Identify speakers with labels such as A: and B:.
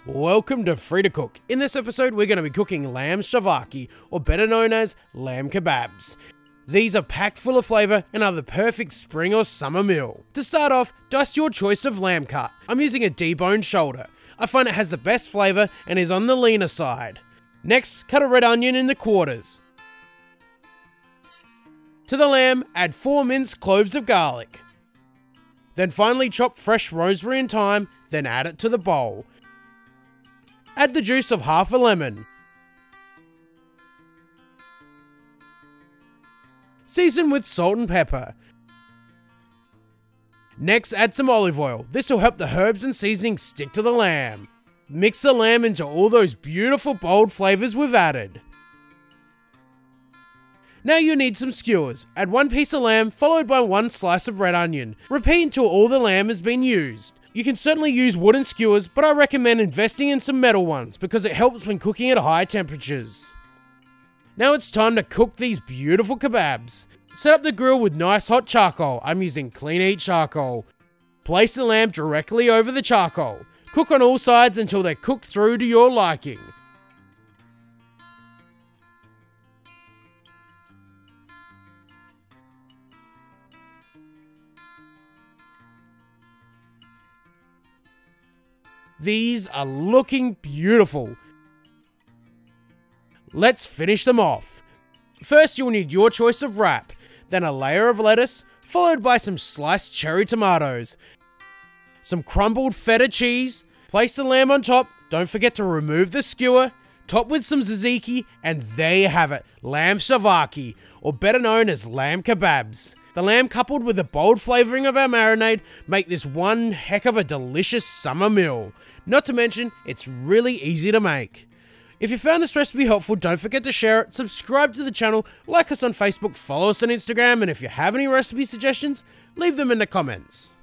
A: Welcome to Free to Cook. In this episode, we're going to be cooking Lamb Souvlaki, or better known as Lamb Kebabs. These are packed full of flavour and are the perfect spring or summer meal. To start off, dice your choice of lamb cut. I'm using a deboned shoulder. I find it has the best flavour and is on the leaner side. Next, cut a red onion into quarters. To the lamb, add 4 minced cloves of garlic. Then finely chop fresh rosemary and thyme, then add it to the bowl. Add the juice of half a lemon. Season with salt and pepper. Next, add some olive oil. This will help the herbs and seasonings stick to the lamb. Mix the lamb into all those beautiful bold flavours we've added. Now you need some skewers. Add 1 piece of lamb followed by 1 slice of red onion. Repeat until all the lamb has been used. You can certainly use wooden skewers, but I recommend investing in some metal ones because it helps when cooking at high temperatures. Now it's time to cook these beautiful kebabs. Set up the grill with nice hot charcoal. I'm using clean heat charcoal. Place the lamb directly over the charcoal. Cook on all sides until they're cooked through to your liking. These are looking beautiful. Let's finish them off. First, you'll need your choice of wrap, then a layer of lettuce, followed by some sliced cherry tomatoes, some crumbled feta cheese. Place the lamb on top, don't forget to remove the skewer, top with some tzatziki, and there you have it, Lamb Souvlaki, or better known as Lamb Kebabs. The lamb coupled with the bold flavouring of our marinade make this one heck of a delicious summer meal. Not to mention, it's really easy to make. If you found this recipe helpful, don't forget to share it, subscribe to the channel, like us on Facebook, follow us on Instagram, and if you have any recipe suggestions, leave them in the comments.